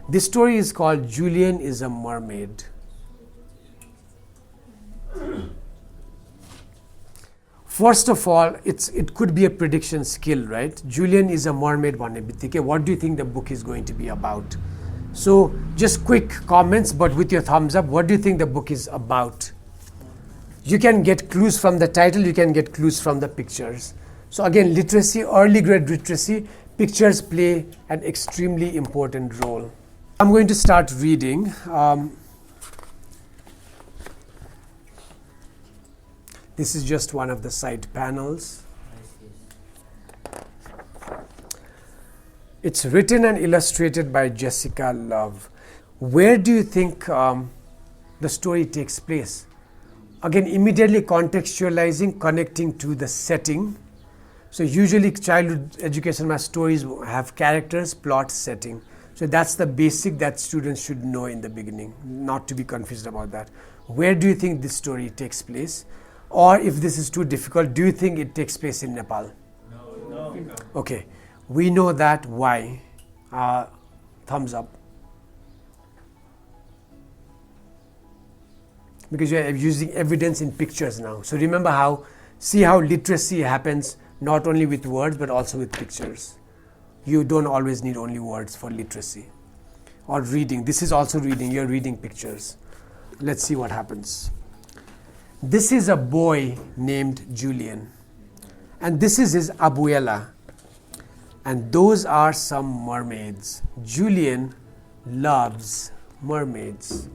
This story is called Julian is a Mermaid. First of all, it could be a prediction skill, right? Julian is a mermaid. What do you think the book is going to be about? So just quick comments, but with your thumbs up, what do you think the book is about? You can get clues from the title, you can get clues from the pictures. So again, literacy, early grade literacy, pictures play an extremely important role. I'm going to start reading. This is just one of the side panels. It's written and illustrated by Jessica Love. Where do you think the story takes place? Again, immediately contextualizing, connecting to the setting. So usually childhood education stories have characters, plot, setting. So that's the basic that students should know in the beginning, not to be confused about that. Where do you think this story takes place? Or if this is too difficult, do you think it takes place in Nepal? No. Okay, we know that. Why? Thumbs up. Because you are using evidence in pictures now. So remember see how literacy happens not only with words but also with pictures. You don't always need only words for literacy. Or reading. This is also reading. You're reading pictures. Let's see what happens. This is a boy named Julian. And this is his abuela. And those are some mermaids. Julian loves mermaids.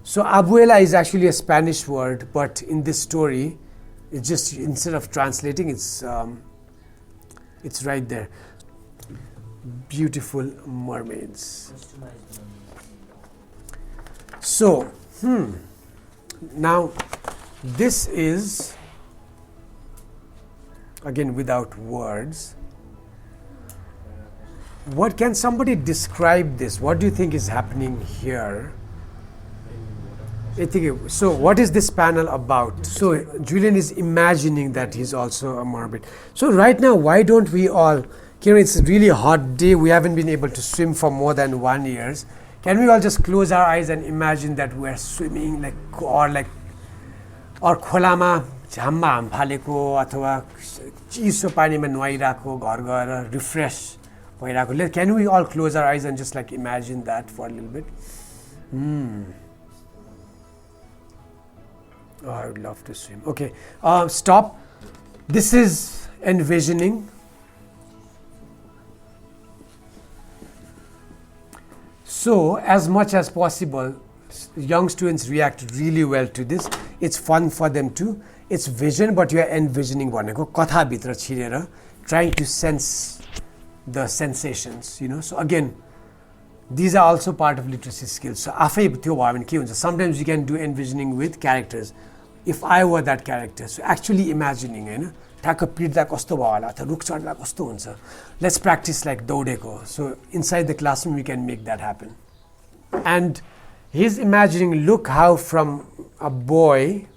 So abuela is actually a Spanish word, but in this story, it's just, instead of translating, it's right there. Beautiful mermaids. So, now this is, again without words. What can somebody describe this? What do you think is happening here? So what is this panel about? So Julian is imagining that he's also a mermaid. So right now, why don't we all, it's a really hot day, we haven't been able to swim for more than 1 year. Can we all just close our eyes and imagine that we're swimming or खोलामा झ्याममा हाम फालेको अथवा चिसो पानीमा नुहाइरहेको घर गएर refresh भइरहेको. Can we all close our eyes and just imagine that for a little bit? Oh, I would love to swim. Okay, stop. This is envisioning. So, as much as possible, young students react really well to this. It's fun for them too. It's vision, but you are envisioning भनेको कथा भित्र छिरेर trying to sense the sensations, So again, these are also part of literacy skills. So आफै त्यो भयो भने के हुन्छ? Sometimes you can do envisioning with characters. If I were that character, so actually imagining, ठ्याक्क पिट्दा कस्तो भयो होला अथवा रुख चढ्दा कस्तो हुन्छ. Let's practice like दौडेको. So inside the classroom we can make that happen. And he's imagining, look how from a boy,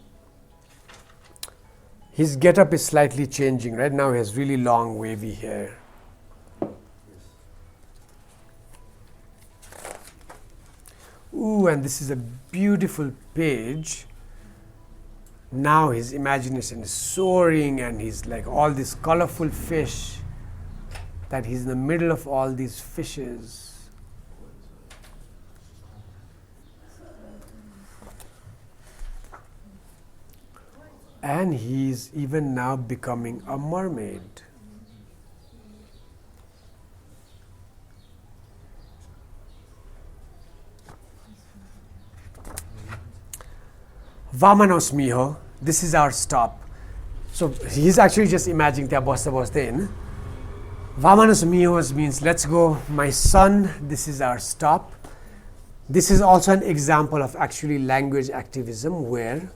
his getup is slightly changing. Right now he has really long wavy hair. Ooh, and this is a beautiful page. Now his imagination is soaring and he's like all these colorful fish, that he's in the middle of all these fishes. And he's even now becoming a mermaid. Vamanos miho. This is our stop. So he's actually just imagining त्यहाँ बस्दा बस्दै हैन. Vamanos mihos means let's go, my son. This is our stop. This is also an example of actually language activism where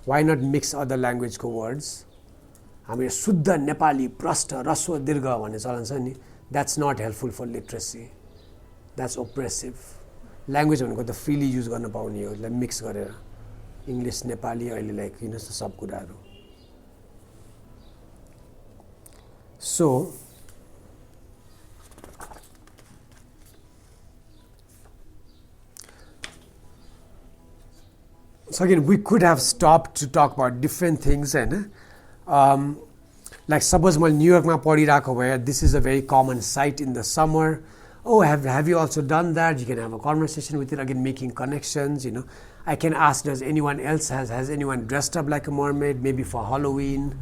why not mix other language words? हामी शुद्ध नेपाली प्रष्ट रस्व दीर्घ भन्ने चलन छ नि. That's not helpful for literacy. That's oppressive. Language भनेको त freely use गर्न पाउने हो, like mix गरेर. English, Nepali, अहिले सब कुराहरू. So So again, we could have stopped to talk about different things, and like suppose मैले न्युयोर्कमा पढिरहेको भए, this is a very common sight in the summer. Oh, have you also done that? You can have a conversation with it, again making connections, you know. I can ask, does anyone else has anyone dressed up like a mermaid, maybe for Halloween?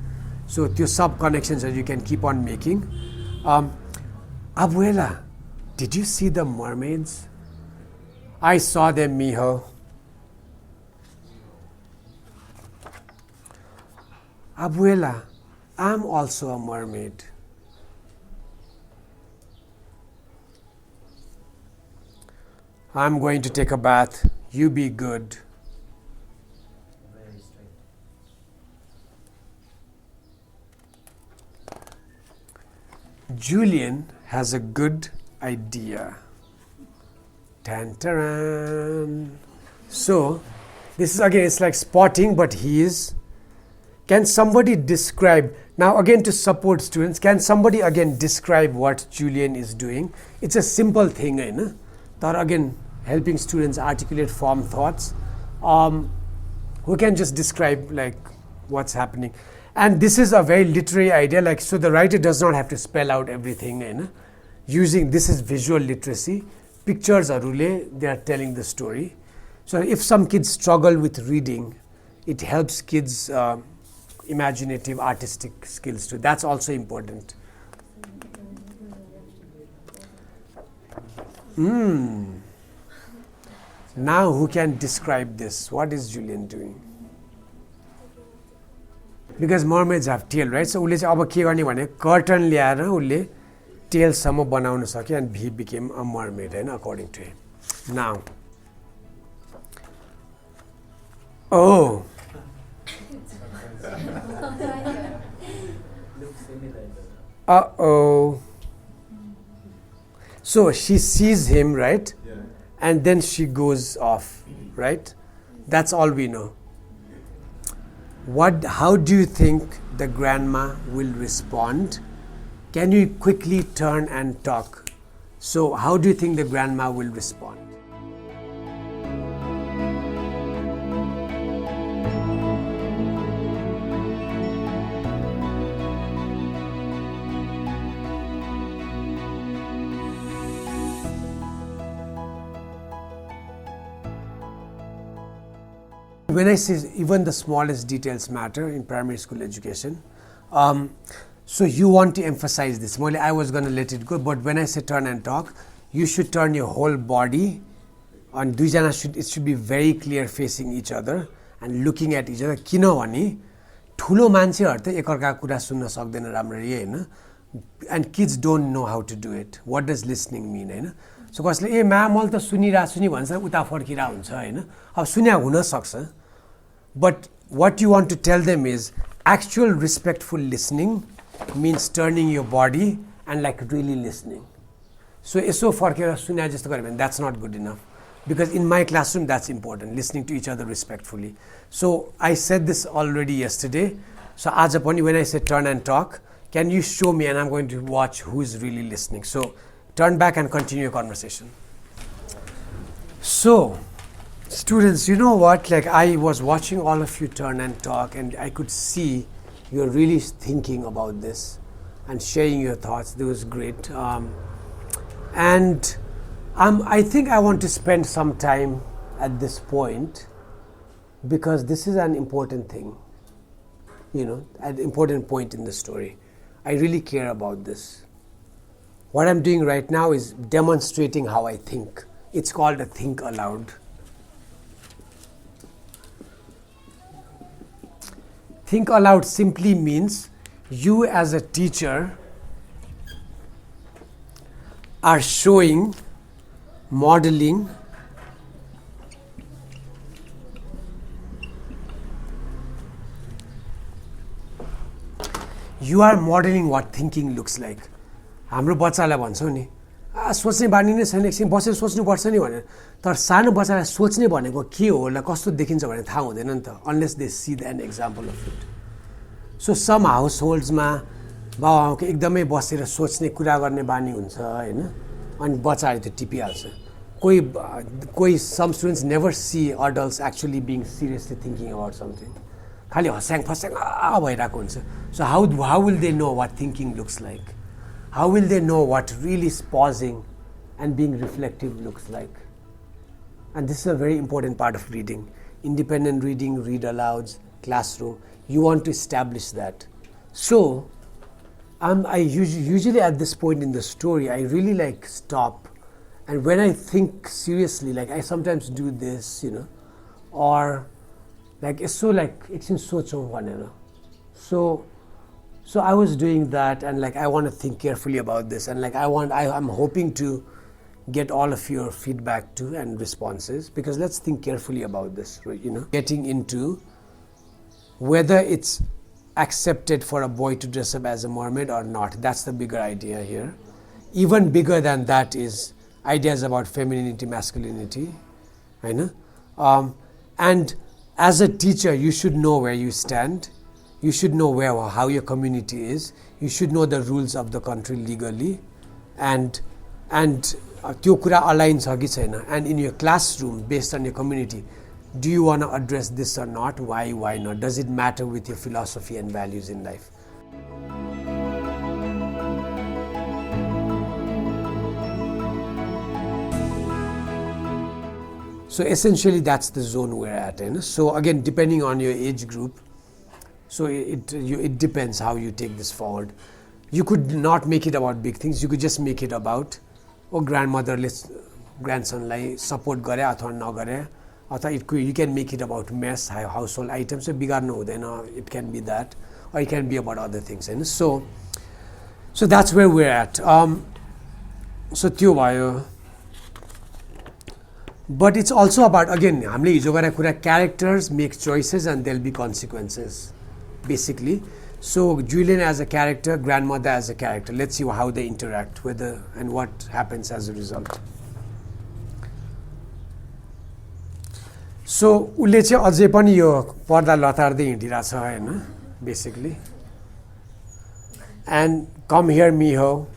So त्यो सब connections that you can keep on making. Abuela, did you see the mermaids? I saw them, mijo. Abuela, I'm also a mermaid. I'm going to take a bath. You be good. Very straight. Julian has a good idea. Tantaran. So, this is again, it's like spotting, but he is. Can somebody describe, now again to support students, can somebody again describe what Julian is doing? It's a simple thing, right? But again, helping students articulate, form thoughts. Who can just describe like what's happening? And this is a very literary idea, like, so the writer does not have to spell out everything, right? Using, this is visual literacy. Pictures are rule, they are telling the story. So if some kids struggle with reading, it helps kids imaginative, artistic skills too. That's also important. Now who can describe this? What is Julian doing? Because mermaids have tail, right? So उसले चाहिँ अब के गर्ने भने curtain ल्याएर उसले टेलसम्म बनाउन सक्यो and he became a mermaid, होइन, according to him. Now, oh, uh-oh. So she sees him, right? Yeah. And then she goes off, right? That's all we know. How do you think the grandma will respond? Can you quickly turn and talk? So how do you think the grandma will respond? When I say even the smallest details matter in primary school education, so you want to emphasize this. I was going to let it go, but when I say turn and talk, you should turn your whole body, and it should be very clear facing each other and looking at each other. किनभने ठुलो मान्छेहरु त एकअर्काको कुरा सुन्न सक्दैन राम्ररी, हैन? And kids don't know how to do it. What does listening mean, Hahn? So कसले ए मा मैले त सुनि भन्छ उता फर्किरा हुन्छ, हैन? अब सुन्या हुन सक्छ. But what you want to tell them is actual respectful listening means turning your body and like really listening. So यसो फर्केर सुन्या जस्तो गरे भने that's not good enough. Because in my classroom that's important, listening to each other respectfully. So I said this already yesterday. So आज पनि when I say turn and talk, can you show me, and I'm going to watch who is really listening. So turn back and continue your conversation. So students, you know what, like I was watching all of you turn and talk, and I could see you're really thinking about this and sharing your thoughts. That was great. And I think I want to spend some time at this point because this is an important thing, you know, an important point in the story. I really care about this. What I'm doing right now is demonstrating how I think. It's called a think aloud. Think aloud simply means you as a teacher are showing, modeling you are modeling what thinking looks like. हाम्रो बच्चालाई भन्छौ नि सोच्ने बानी नै छैन, एकछिन बसेर सोच्नुपर्छ नि भनेर. तर सानो बच्चालाई सोच्ने भनेको के हो होला कस्तो देखिन्छ भने थाहा हुँदैन नि त, unless they see an example of it. So some householdsमा बाबुआमाको एकदमै बसेर सोच्ने कुरा गर्ने बानी हुन्छ, हैन? अनि बच्चाले त टिपिहाल्छ. some students never see adults actually being seriously thinking about something. खाली हस्याङ फस्याङ भइरहेको हुन्छ. So how will they know what thinking looks like? How will they know what really pausing and being reflective looks like? And this is a very important part of reading. Independent reading, read alouds, classroom. You want to establish that. So I usually at this point in the story, I really like stop. And when I think seriously, like I sometimes do this, you know, or like it's so like it's in sochong vanera. So I was doing that, and like I want to think carefully about this, and like I'm hoping to get all of your feedback too and responses, because let's think carefully about this, right? You know, getting into whether it's accepted for a boy to dress up as a mermaid or not. That's the bigger idea here. Even bigger than that is ideas about femininity, masculinity, I know. And as a teacher, you should know where you stand. You should know how your community is. You should know the rules of the country legally, and त्यो कुरा align छ कि छैन. And in your classroom, based on your community, do you want to address this or not? Why not? Does it matter with your philosophy and values in life? So essentially that's the zone we're at. So again, depending on your age group, so it depends how you take this forward. You could not make it about big things. You could just make it about grandmotherले grandsonलाई support गरे अथवा नगरे, अथवा you can make it about mess, household items. So बिगार्नु हुँदैन. It can be that, or it can be about other things. So that's where we're at. So त्यो भयो. But it's also about, again, हामीले हिजो गरेको कुरा, characters make choices and there'll be consequences, basically. So Julian as a character, grandmother as a character. Let's see how they interact, whether and what happens as a result. So उसले चाहिँ अझै पनि यो पर्दा लतार्दै हिँडिरहेछ हैन, basically. And come here, Miho.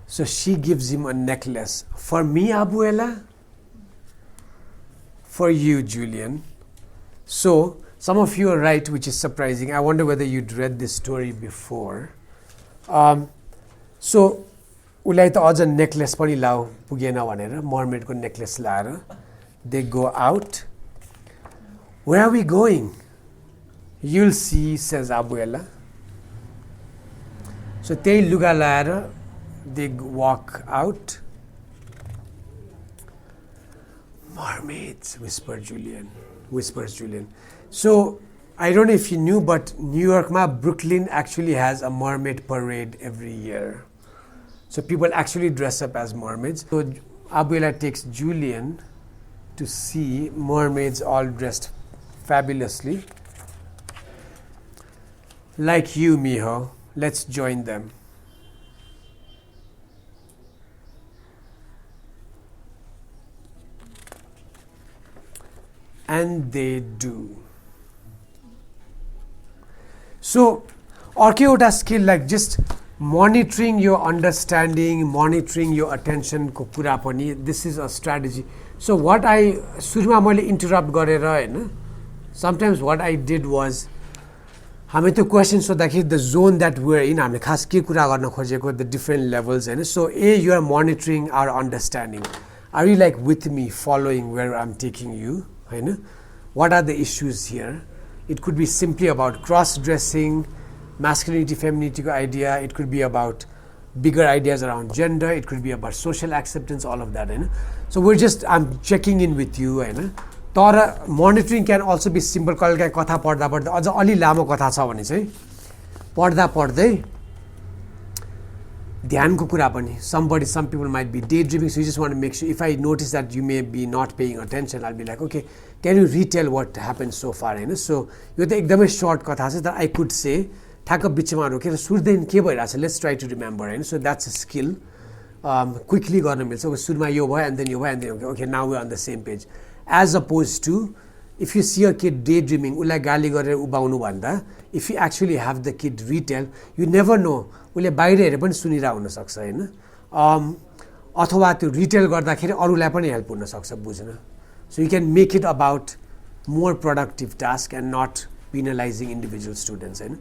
So she gives him a necklace. For me, Abuela? For you, Julian. So some of you are right, which is surprising. I wonder whether you'd read this story before. So उसलाई त अझ necklace पनि लाऊ पुगेन भनेर mermaid को necklace लाएर they go out. Where are we going? You'll see, says Abuela. So त्यही लुगा लाएर they walk out. Mermaids, whispers Julian. So I don't know if you knew, but New York, Brooklyn actually has a mermaid parade every year. So people actually dress up as mermaids. So Abuela takes Julian to see mermaids all dressed fabulously. Like you, Miho, let's join them. And they do. So, अर्को एउटा skill, like just monitoring your understanding, monitoring your attention को कुरा पनि, this is a strategy. So what I सुरुमा मैले interrupt गरेर हैन, sometimes what I did was हामी त्यो question सोध्दाखेरि the zone that we're in, हामीले खास के कुरा गर्न खोजेको, the different levels Hahn. So you are monitoring our understanding. Are you like with me, following where I'm taking you? What are the issues here? It could be simply about cross-dressing, masculinity, femininity idea. It could be about bigger ideas around gender. It could be about social acceptance, all of that. So I'm checking in with you. तर monitoring can also be simple. कहिलेकाहीँ कथा पढ्दा अझ अलि लामो कथा छ भने चाहिँ पढ्दा पढ्दै ध्यानको कुरा पनि. Some people might be daydreaming, so you just want to make sure. If I notice that you may be not paying attention, I'll be like, okay, can you retell what happened so far? So यो त एकदमै short कथा छ, that I could say ठ्याक्क बिचमा रोकेर सुरुदेखि के भइरहेछ, let's try to remember. So that's a skill. Quickly गर्न मिल्छ. सुरुमा यो भयो and then यो भयो and then okay, now we're on the same page. As opposed to if you see a kid daydreaming, उसलाई गाली गरेर उभाउनु भन्दा, if you actually have the kid retell, you never know, उसले बाहिर हेरे पनि सुनिरहेको हुन सक्छ हैन. अथवा त्यो रिटेल गर्दाखेरि अरूलाई पनि हेल्प हुन सक्छ बुझ्न so you can make it about more productive task and not penalizing individual students Hahn